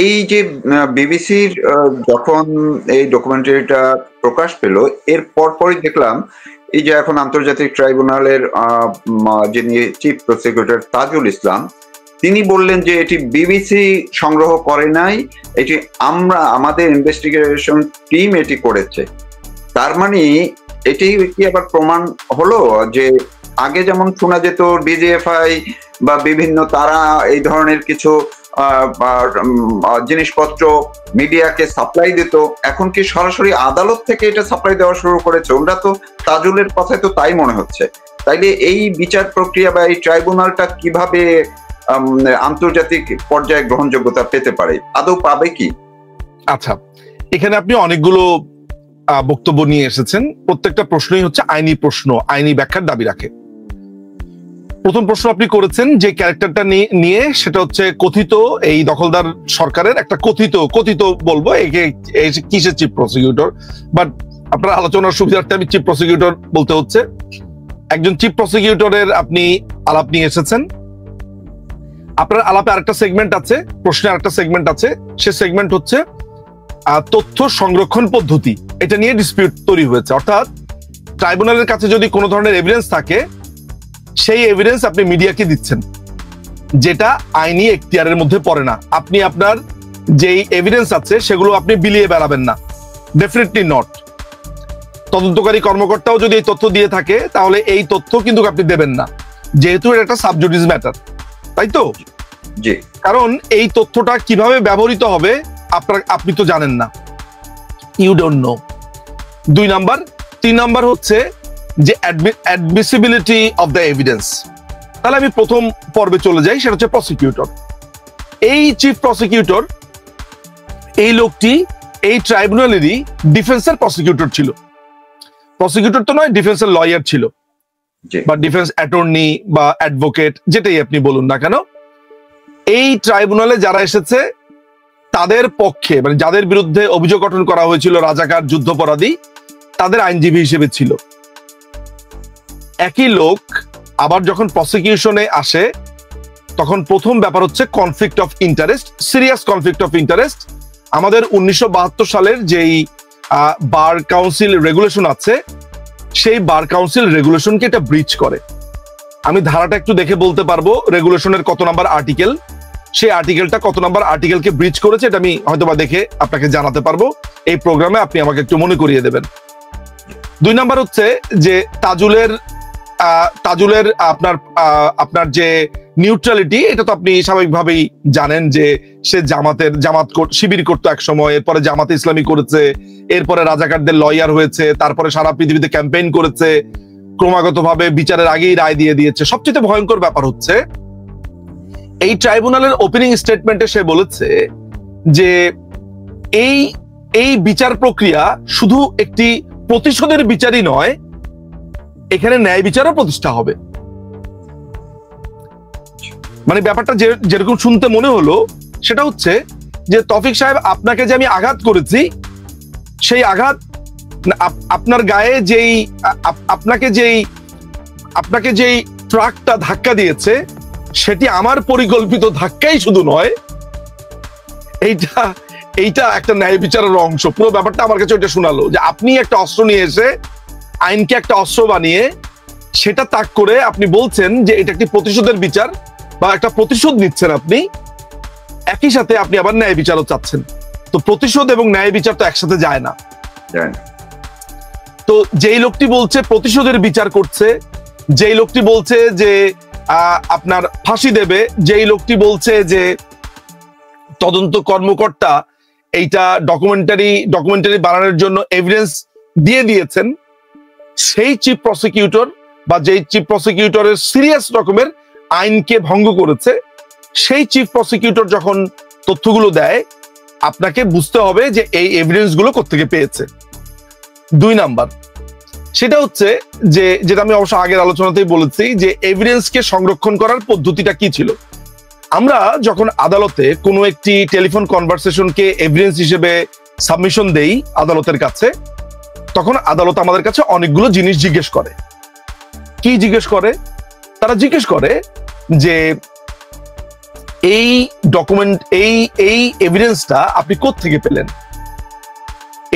এই যে বিবিসির যখন এই ডকুমেন্টারিটা প্রকাশ পেল, এর পরপরই দেখলাম এই যে এখন আন্তর্জাতিক ট্রাইব্যুনালের যিনি চিফ প্রসিকিউটর তাজুল ইসলাম, তিনি বললেন যে এটি বিবিসি সংগ্রহ করে নাই, এটি আমাদের ইনভেস্টিগেশন টিম এটি করেছে। তার মানে এটি কি আবার প্রমাণ হলো যে আগে যেমন শোনা যেত ডিজিএফআই বা বিভিন্ন তারা এই ধরনের কিছু জিনিসপত্র মিডিয়াকে সাপ্লাই দিত, এখন কি সরাসরি আদালত থেকে এটা সাপ্লাই দেওয়া শুরু করেছে? ওরা তো তাজুলের কথায় তো তাই মনে হচ্ছে। তাইলে এই বিচার প্রক্রিয়া বা এই ট্রাইব্যুনালটা কিভাবে আন্তর্জাতিক পর্যায়ে গ্রহণযোগ্যতা পেতে পারে, আদৌ পাবে কি? আচ্ছা, এখানে আপনি অনেকগুলো বক্তব্য নিয়ে এসেছেন। প্রত্যেকটা প্রশ্নই হচ্ছে আইনি প্রশ্ন, আইনি ব্যাখ্যার দাবি রাখে। প্রথম প্রশ্ন আপনি করেছেন যে ক্যারেক্টারটা নিয়ে, সেটা হচ্ছে কথিত এই দখলদার সরকারের একটা কথিত বলবো, একে কিসের চিফ প্রসিকিউটর, বাট আপনার আলোচনার সুবিধার্থে আমি চিফ প্রসিকিউটর বলতে হচ্ছে। একজন চিফ প্রসিকিউটরের আপনি আলাপ নিয়ে এসেছেন। আপনার আলাপে আরেকটা সেগমেন্ট আছে, প্রশ্নে আরেকটা সেগমেন্ট আছে, সে সেগমেন্ট হচ্ছে তথ্য সংরক্ষণ পদ্ধতি। এটা নিয়ে ডিসপিউট তৈরি হয়েছে। অর্থাৎ ট্রাইব্যুনালের কাছে যদি কোনো ধরনের এভিডেন্স থাকে, সেই এভিডেন্স আপনি মিডিয়াকে দিচ্ছেন, যেটা আইনি এখতিয়ারের মধ্যে পড়ে না। আপনি আপনার যেই এভিডেন্স আছে সেগুলো আপনি বিলিয়ে বেড়াবেন না, ডেফিনেটলি নট। তদন্তকারী কর্মকর্তাও যদি এই তথ্য দিয়ে থাকে, তাহলে এই তথ্য কিন্তু আপনি দেবেন না, যেহেতু এটা একটা সাবজুডিস ম্যাটার, তাই তো? জি। কারণ এই তথ্যটা কিভাবে ব্যবহৃত হবে আপনি তো জানেন না, you don't know. 2 number. 3 number হচ্ছে যে অ্যাডমিসিবিলিটি অফ দ্য এভিডেন্স। তাহলে আমি প্রথম পর্বে চলে যাই, সেটা হচ্ছে প্রসিকিউটর। এই চিফ প্রসিকিউটর, এই লোকটি এই ট্রাইব্যুনালেরই ডিফেন্সের প্রসিকিউটর ছিল। প্রসিকিউটর তো নয়, ডিফেন্সের লয়ার ছিল, বা ডিফেন্স অ্যাটর্নি বা অ্যাডভোকেট, যেটাই আপনি বলুন না কেন। এই ট্রাইব্যুনালে যারা এসেছে তাদের পক্ষে, মানে যাদের বিরুদ্ধে অভিযোগ গঠন করা হয়েছিল রাজাকার, যুদ্ধাপরাধী, তাদের আইনজীবী হিসেবে ছিল। একই লোক আবার যখন প্রসিকিউশনে আসে, তখন প্রথম ব্যাপার হচ্ছে conflict of interest, serious conflict of interest. আমাদের 1972 সালের যেই বার কাউন্সিল রেগুলেশন আছে, সেই বার কাউন্সিল রেগুলেশনকে এটা ব্রিচ করে। আমি ধারাটা একটু দেখে বলতে পারবো রেগুলেশনের কত নাম্বার আর্টিকেল, সেই আর্টিকেলটা কত নাম্বার আর্টিকেলকে ব্রিচ করেছে, এটা আমি হয়তোবা দেখে আপনাকে জানাতে পারবো এই প্রোগ্রামে, আপনি আমাকে একটু মনে করিয়ে দেবেন। 2 নাম্বার হচ্ছে যে তাজুলের আপনার যে নিউট্রালিটি, এটা তো আপনি স্বাভাবিকভাবেই জানেন যে সে জামাত শিবির করতো এক সময়, এরপরে জামাতে ইসলামী করেছে, এরপরে রাজাকারদের লয়ার হয়েছে, তারপরে সারা পৃথিবীতে ক্যাম্পেইন করেছে, ক্রমাগতভাবে বিচারের আগেই রায় দিয়ে দিয়েছে। সবচেয়ে ভয়ঙ্কর ব্যাপার হচ্ছে এই ট্রাইব্যুনালের ওপেনিং স্টেটমেন্টে সে বলেছে যে এই বিচার প্রক্রিয়া শুধু একটি প্রতিশোধের বিচারই নয়, এখানে ন্যায় বিচারও প্রতিষ্ঠা হবে। মানে ব্যাপারটা যেরকম শুনতে মনে হলো, সেটা হচ্ছে যে তৌফিক সাহেব, আপনাকে যে আমি আঘাত করেছি, সেই আঘাত আপনার গায়ে আপনাকে যেই ট্রাকটা ধাক্কা দিয়েছে, সেটি আমার পরিকল্পিত ধাক্কাই শুধু নয়, এইটা একটা ন্যায় বিচারের অংশ। পুরো ব্যাপারটা আমার কাছে ওইটা শোনালো যে আপনি একটা অস্ত্র নিয়ে এসে আইনকে একটা অস্ত্র বানিয়ে সেটা তাক করে আপনি বলছেন যে এটা একটি প্রতিশোধের বিচার বা একটা প্রতিশোধ নিচ্ছেন আপনি, একই সাথে আপনি আবার ন্যায় বিচারও চাচ্ছেন। তো প্রতিশোধ এবং ন্যায় বিচার তো একসাথে যায় না। তো যেই লোকটি বলছে প্রতিশোধের বিচার করছে, যেই লোকটি বলছে যে আপনার ফাঁসি দেবে, যেই লোকটি বলছে যে তদন্ত কর্মকর্তা এইটা ডকুমেন্টারি বানানোর জন্য এভিডেন্স দিয়ে দিয়েছেন, সেই চিফ প্রসিকিউটর বা যেই চিফ প্রসিকিউটরের সিরিয়াস রকমের আইনকে ভঙ্গ করেছে, সেই চিফ প্রসিকিউটর যখন তথ্যগুলো দেয়, আপনাকে বুঝতে হবে যে এই এভিডেন্স গুলো কোত্থেকে পেয়েছে। 2 নাম্বার, সেটা হচ্ছে যে যেটা আমি অবশ্য আগের আলোচনাতেই বলেছি, যে এভিডেন্সকে সংরক্ষণ করার পদ্ধতিটা কি ছিল। আমরা যখন আদালতে কোনো একটি টেলিফোন কনভারসেশনকে এভিডেন্স হিসেবে সাবমিশন দেই আদালতের কাছে, তখন আদালত আমাদের কাছে অনেকগুলো জিনিস জিজ্ঞেস করে। কি জিজ্ঞেস করে? তারা জিজ্ঞেস করে যে এই ডকুমেন্ট, এই এভিডেন্সটা আপনি কোত্থেকে পেলেন?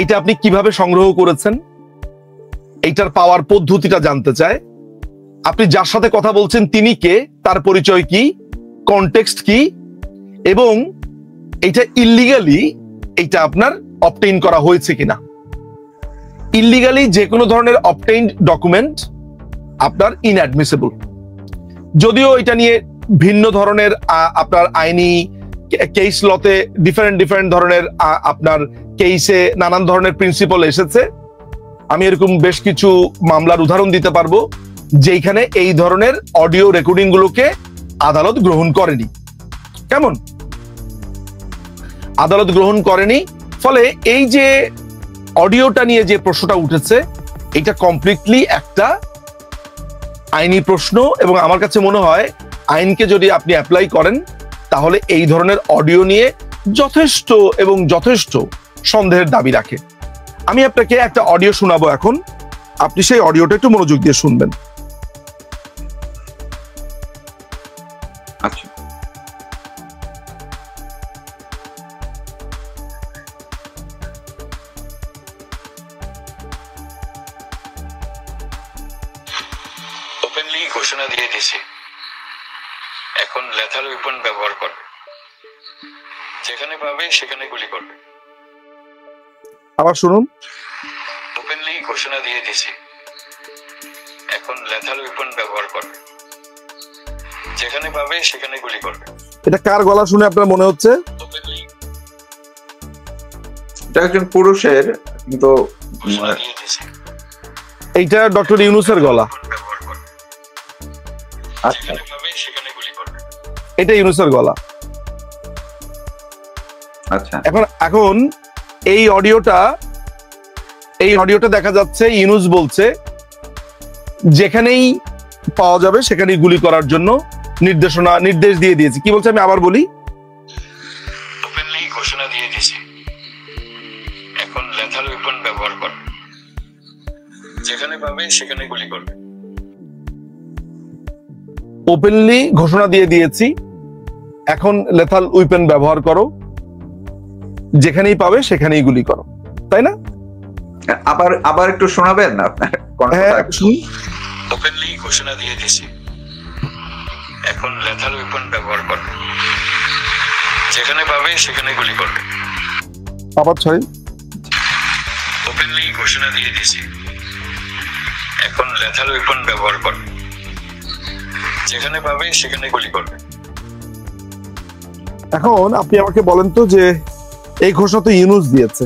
এটা আপনি কিভাবে সংগ্রহ করেছেন? এইটার পাওয়ার পদ্ধতিটা জানতে চায়। আপনি যার সাথে কথা বলছেন তিনি কে, তার পরিচয় কি, কনটেক্সট কি, এবং এটা ইল্লিগালি এটা আপনার অবটেইন করা হয়েছে কিনা। ইল্লিগালি যে কোনো ধরনের অবটেইনড ডকুমেন্ট আপনার ইনঅ্যাডমিসিবল। যদিও এটা নিয়ে ভিন্ন ধরনের আপনার আইনি কেস লতে ডিফারেন্ট ধরনের আপনার কেসে নানান ধরনের প্রিন্সিপাল এসেছে। আমি এরকম বেশ কিছু মামলার উদাহরণ দিতে পারবো যেখানে এই ধরনের অডিও রেকর্ডিং গুলোকে আদালত গ্রহণ করেনি। কেমন? আদালত গ্রহণ করেনি, ফলে এই যে অডিওটা নিয়ে যে প্রশ্নটা উঠেছে এটা কমপ্লিটলি একটা আইনি প্রশ্ন, এবং আমার কাছে মনে হয় আইনকে যদি আপনি অ্যাপ্লাই করেন তাহলে এই ধরনের অডিও নিয়ে যথেষ্ট সন্দেহের দাবি রাখে। আমি আপনাকে একটা অডিও শোনাবো এখন, আপনি সেই অডিওটা একটু মনোযোগ দিয়ে শুনবেন। আচ্ছা, ওপেনলি ঘোষণা দিয়ে দিয়েছি এখন লেথাল ওয়েপন ব্যবহার করবে, যেখানে পাবে সেখানে গুলি করবে। আবার শুনুন। ওপেনলি ঘোষণা দিয়ে দিয়েছি এখন লেথাল ওয়েপন ব্যবহার করবে, যেখানে পাবে সেখানে গুলি করবে। এটা কার গলা শুনে আপনার মনে হচ্ছে? এটা একজন পুরুষের, কিন্তু ঘোষণা দিয়ে দিয়েছি এইটা ডক্টর ইউনূসের গলা। ব্যবহার করবে, আচ্ছা যেখানে পাবে সেখানে গুলি করবে। এটা ইউনূসের গলা। আচ্ছা, এখন এই অডিওটা দেখা যাচ্ছে ইউনূস বলছে যেখানেই পাওয়া যাবে সেখানেই গুলি করার জন্য নির্দেশ দিয়ে দিয়েছি। কি বলছে আমি আবার বলি। ওপেনলি ঘোষণা দিয়ে দিয়েছি এখন লেথাল ওয়েপন ব্যবহার করবে, যেখানে পাবে সেখানে গুলি করবে। ওপেনলি ঘোষণা দিয়ে দিয়েছি এখন লেথাল উইপেন ব্যবহার করো, যেখানেই পাবে সেখানেই গুলি করো, তাই না? আবার একটু শোনাবেন না আপনার? হ্যাঁ, শুন। ওপেনলি ঘোষণা দিয়ে দিয়েছি এখন লেথাল ওয়েপন ব্যবহার করবে, যেখানে পাবে সেখানে গুলি করবে। আবার ছয়। ওপেনলি ঘোষণা দিয়ে দিয়েছি এখন লেথাল ওয়েপন ব্যবহার করবে, যেখানে পাবে সেখানে গুলি করবে। এখন আপনি আমাকে বলেন তো যে এই ঘোষণা তো ইউনূস দিয়েছে,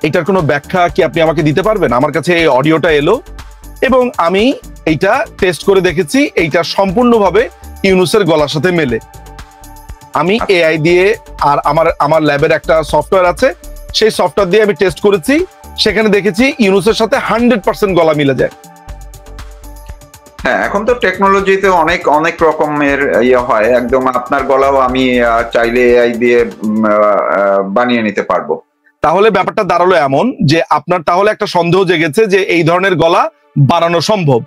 এটার কোনো ব্যাখ্যা কি আপনি আমাকে দিতে পারবেন? আমার কাছে এই অডিওটা এলো এবং আমি এইটা টেস্ট করে দেখেছি, এইটা সম্পূর্ণভাবে ইউনূসের গলার সাথে মেলে। আমি এআই দিয়ে আর আমার ল্যাবের একটা সফটওয়্যার আছে, সেই সফটওয়্যার দিয়ে আমি টেস্ট করেছি, সেখানে দেখেছি ইউনূসের সাথে 100% গলা মিলে যায়। হ্যাঁ, এখন তো টেকনোলজিতে অনেক রকমের হয়, একদম আপনার গলাও আমি চাইলে এআই দিয়ে বানিয়ে নিতে পারবো। তাহলে ব্যাপারটা দাঁড়ালো এমন যে আপনার তাহলে একটা সন্দেহ জেগেছে যে এই ধরনের গলা বানানো সম্ভব।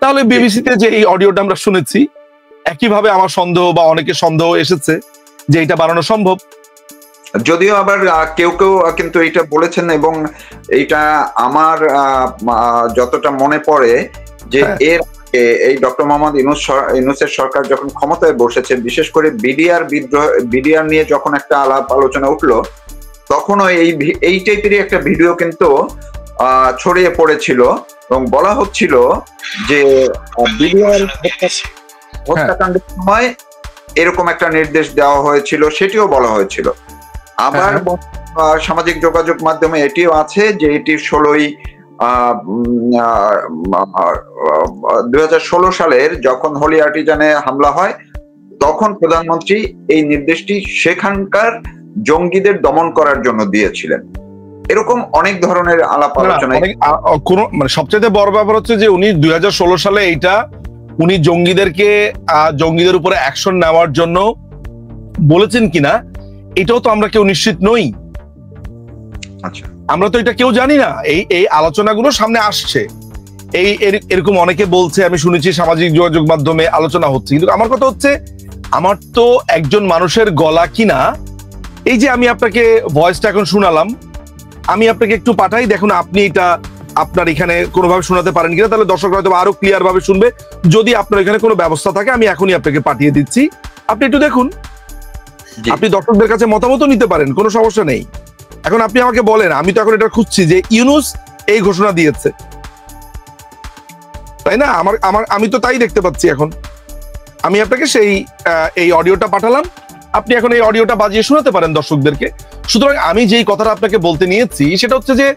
তাহলে বিবিসিতে যে এই অডিওটা আমরা শুনেছি, একইভাবে আমার সন্দেহ বা অনেকের সন্দেহ এসেছে যে এটা বানানো সম্ভব। যদিও আবার কেউ কিন্তু এটা বলেছেন, এবং এইটা আমার যতটা মনে পড়ে যে এর এই ডক্টর মোহাম্মদ ইউনূসের সরকার যখন ক্ষমতায় বসেছে, বিশেষ করে বিডিআর নিয়ে যখন একটা আলাপ আলোচনা উঠলো, তখনও এই টাইপেরই একটা ভিডিও কিন্তু ছড়িয়ে পড়েছিল এবং বলা হচ্ছিল যে বিডিআর হত্যাকাণ্ডের সময় এরকম একটা নির্দেশ দেওয়া হয়েছিল, সেটিও বলা হয়েছিল। আবার সামাজিক যোগাযোগ মাধ্যমে এটিও আছে যে এটি 2016 সালের যখন হোলি আর্টিজানে হামলা হয়, তখন প্রধানমন্ত্রী এই নির্দেশটি সেখানকার জঙ্গিদের দমন করার জন্য দিয়েছিলেন। এরকম অনেক ধরনের আলাপ আলোচনা। সবচেয়ে বড় ব্যাপার হচ্ছে যে উনি 2016 সালে উনি জঙ্গিদের উপরে অ্যাকশন নেওয়ার জন্য বলেছেন কিনা এটাও তো আমরা কেউ নিশ্চিত নই। আচ্ছা, আমরা তো এটা কেউ জানি না। এই আলোচনাগুলো সামনে আসছে, এরকম অনেকে বলছে, আমি শুনেছি সামাজিক যোগাযোগ মাধ্যমে আলোচনা হচ্ছে, কিন্তু আমার কথা হচ্ছে আমার তো একজন মানুষের গলা কিনা, এই যে আমি আপনাকে ভয়েসটা এখন শোনালাম, আমি আপনাকে একটু পাঠাই, দেখুন আপনি এটা আপনার এখানে কোনোভাবে শোনাতে পারেন কিনা, তাহলে দর্শকরা হয়তো আরো ক্লিয়ার ভাবে শুনবে। যদি আপনার এখানে কোনো ব্যবস্থা থাকে আমি এখনই আপনাকে পাঠিয়ে দিচ্ছি, আপনি একটু দেখুন। আপনি দর্শকদের কাছে মতামত নিতে পারেন, কোনো সমস্যা নেই। এখন আপনি আমাকে বলেন, আমি তো এখন এটা খুঁজছি যে ইউনূস এই ঘোষণা দিয়েছে, তাই না? আমি তো তাই দেখতে পাচ্ছি। এখন আমি আপনাকে এই অডিওটা পাঠালাম, আপনি এখন এই অডিওটা বাজিয়ে শোনাতে পারেন দর্শকদেরকে। সুতরাং আমি যেই কথাটা আপনাকে বলতে নিয়েছি সেটা হচ্ছে যে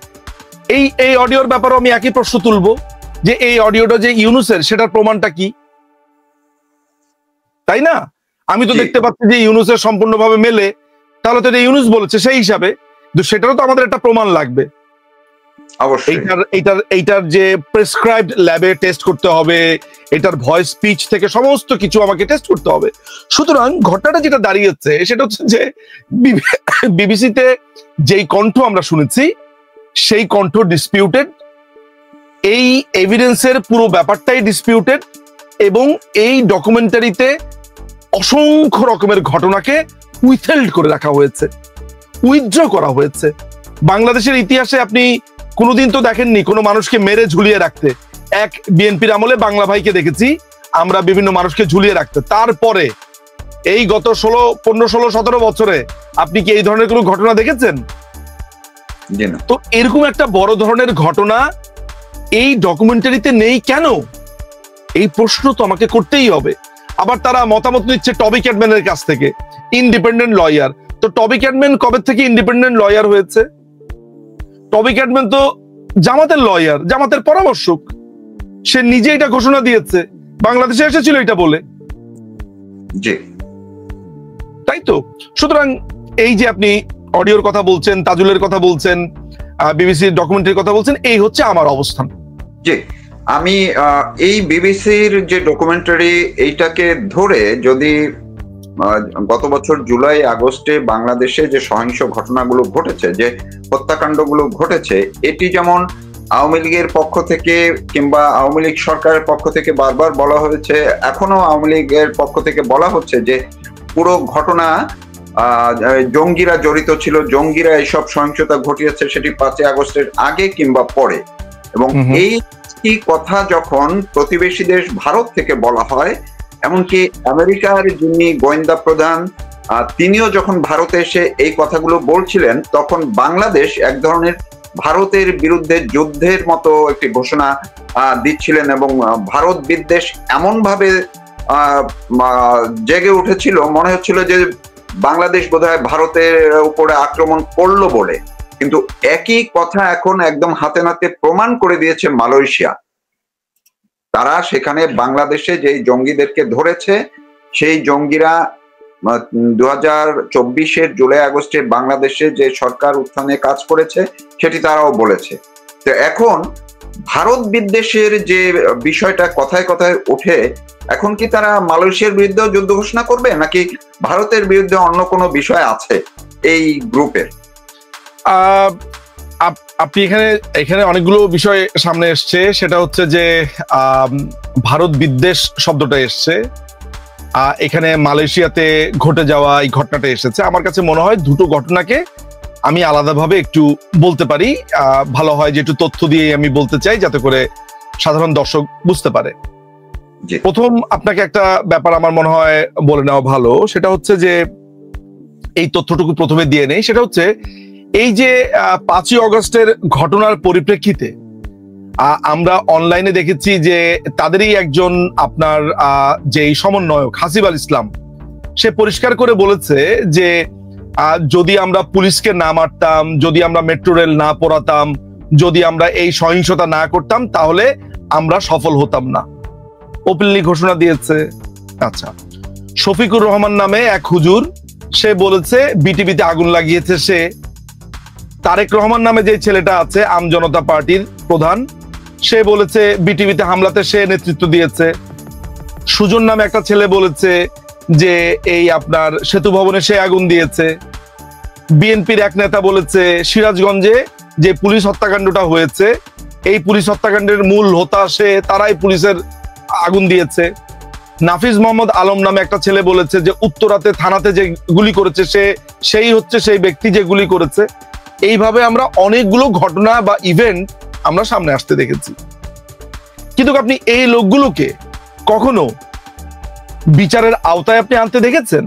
এই অডিওর ব্যাপারে আমি একই প্রশ্ন তুলবো যে এই অডিওটা যে ইউনূসের, সেটার প্রমাণটা কি, তাই না? আমি তো দেখতে পাচ্ছি যে ইউনূসের সম্পূর্ণভাবে মেলে, তাহলে তো এটা ইউনূস বলেছে সেই হিসাবে, কিন্তু সেটারও তো আমাদের একটা প্রমাণ লাগবে। এইটার যে প্রেসক্রাইবড ল্যাবে টেস্ট করতে হবে, এটার ভয়েস স্পিচ থেকে সমস্ত কিছু আমাকে টেস্ট করতে হবে। সুতরাং ঘটনাটা যেটা দাঁড়িয়েছে সেটা হচ্ছে যে বিবিসিতে যেই কণ্ঠ আমরা শুনেছি সেই কণ্ঠ ডিসপিউটেড, এই এভিডেন্সের পুরো ব্যাপারটাই ডিসপিউটেড, এবং এই ডকুমেন্টারিতে অসংখ্য রকমের ঘটনাকে উইথহেল্ড করে রাখা হয়েছে, উইথড্র করা হয়েছে। বাংলাদেশের ইতিহাসে আপনি কোনোদিন তো দেখেননি কোনো মানুষকে মেরে ঝুলিয়ে রাখতে। এক বিএনপির আমলে বাংলা ভাইকে দেখেছি আমরা বিভিন্ন মানুষকে ঝুলিয়ে রাখতে, তারপরে এই গত 15-16-17 বছরে আপনি কি এই ধরনের কোনো ঘটনা দেখেছেন? তো এরকম একটা বড় ধরনের ঘটনা এই ডকুমেন্টারিতে নেই কেন, এই প্রশ্ন তো আমাকে করতেই হবে। আবার তারা মতামত নিচ্ছে টবি ক্যাডম্যানের কাছ থেকে, ইন্ডিপেন্ডেন্ট লয়ার। তো টবি ক্যাডম্যান কবে থেকে ইন্ডিপেন্ডেন্ট লয়ার হয়েছে? টবি ক্যাডম্যান তো জামাতের লয়ার, জামাতের পরামর্শক, সে নিজে এটা ঘোষণা দিয়েছে, বাংলাদেশে এসেছিল এটা বলে, তাই তো? সুতরাং এই যে আপনি অডিওর কথা বলছেন, তাজুলের কথা বলছেন, বিবিসির ডকুমেন্টারির কথা বলছেন, এই হচ্ছে আমার অবস্থান। জি, আমি এই বিবিসির যে ডকুমেন্টারি এইটাকে ধরে, যদি গত বছর জুলাই আগস্টে বাংলাদেশে যে সহিংস ঘটনাগুলো ঘটেছে, যে হত্যাকাণ্ডগুলো ঘটেছে, এটি যেমন আওয়ামী লীগের পক্ষ থেকে কিংবা আওয়ামী লীগ সরকারের পক্ষ থেকে বারবার বলা হয়েছে, এখনো আওয়ামী লীগের পক্ষ থেকে বলা হচ্ছে যে পুরো ঘটনা জঙ্গিরা জড়িত ছিল, জঙ্গিরা এইসব সহিংসতা ঘটিয়েছে, সেটি 5ই আগস্টের আগে কিংবা পরে। এবং এই কথা যখন প্রতিবেশী দেশ ভারত থেকে বলা হয়, এমনকি আমেরিকার যিনি গোয়েন্দা প্রধান তিনিও যখন ভারতে এসে এই কথাগুলো বলছিলেন, তখন বাংলাদেশ এক ধরনের ভারতের বিরুদ্ধে যুদ্ধের মতো একটি ঘোষণা দিচ্ছিলেন, এবং ভারত বিদ্বেষ এমন ভাবে জেগে উঠেছিল, মনে হচ্ছিল যে বাংলাদেশ বোধহয় ভারতের উপরে আক্রমণ করলো বলে। কিন্তু একই কথা এখন একদম হাতে নাতে প্রমাণ করে দিয়েছে মালয়েশিয়া। তারা সেখানে বাংলাদেশে যে জঙ্গিদেরকে ধরেছে, সেই জঙ্গিরা 2024-এর জুলাই আগস্টে বাংলাদেশে যে সরকার উত্থানে কাজ করেছে সেটি তারাও বলেছে। তো এখন ভারত বিদ্বেষের যে বিষয়টা কথায় কথায় ওঠে, এখন কি তারা মালয়েশিয়ার বিরুদ্ধেও যুদ্ধ ঘোষণা করবে, নাকি ভারতের বিরুদ্ধে অন্য কোনো বিষয় আছে এই গ্রুপের? আপনি এখানে অনেকগুলো বিষয় সামনে এসছে, সেটা হচ্ছে যে ভারত বিদ্বেষ শব্দটা এসছে, এখানে মালয়েশিয়াতে ঘটে যাওয়া এই ঘটনাটা এসেছে। আমার কাছে মনে হয় দুটো ঘটনাকে আমি আলাদাভাবে একটু বলতে পারি, ভালো হয় যে একটু তথ্য দিয়ে আমি বলতে চাই, যাতে করে সাধারণ দর্শক বুঝতে পারে। প্রথম আপনাকে একটা ব্যাপার আমার মনে হয় বলে নেওয়া ভালো, সেটা হচ্ছে যে এই তথ্যটুকু প্রথমে দিয়ে নেই। সেটা হচ্ছে এই যে 5ই আগস্টের ঘটনার পরিপ্রেক্ষিতে আমরা অনলাইনে দেখেছি যে তাদেরই একজন আপনার যে সমন্বয়ক হাসিব আল ইসলাম, সে পরিষ্কার করে বলেছে যে যদি আমরা পুলিশকে না মারতাম, যদি আমরা মেট্রো রেল না পোড়াতাম, যদি আমরা এই সহিংসতা না করতাম, তাহলে আমরা সফল হতাম না। ওপেনলি ঘোষণা দিয়েছে। আচ্ছা, শফিকুর রহমান নামে এক হুজুর, সে বলেছে বিটিভিতে আগুন লাগিয়েছে সে। তারেক রহমান নামে যে ছেলেটা আছে আম জনতা পার্টির প্রধান, সে বলেছে বিটিভিতে হামলাতে সে নেতৃত্ব দিয়েছে। সুজন নামে একটা ছেলে বলেছে যে এই আপনার সেতু ভবনে সে আগুন দিয়েছে। বিএনপির এক নেতা বলেছে সিরাজগঞ্জে যে পুলিশ হত্যাকাণ্ডটা হয়েছে, এই পুলিশ হত্যাকাণ্ডের মূল হোতা সে, তারাই পুলিশের আগুন দিয়েছে। নাফিজ মোহাম্মদ আলম নামে একটা ছেলে বলেছে যে উত্তরাতে থানাতে যে গুলি করেছে সেই হচ্ছে সেই ব্যক্তি যে গুলি করেছে। এইভাবে আমরা অনেকগুলো ঘটনা বা ইভেন্ট আমরা সামনে আসতে দেখেছি, কিন্তু আপনি এই লোকগুলোকে কখনো বিচারের আওতায় আপনি আনতে দেখেছেন?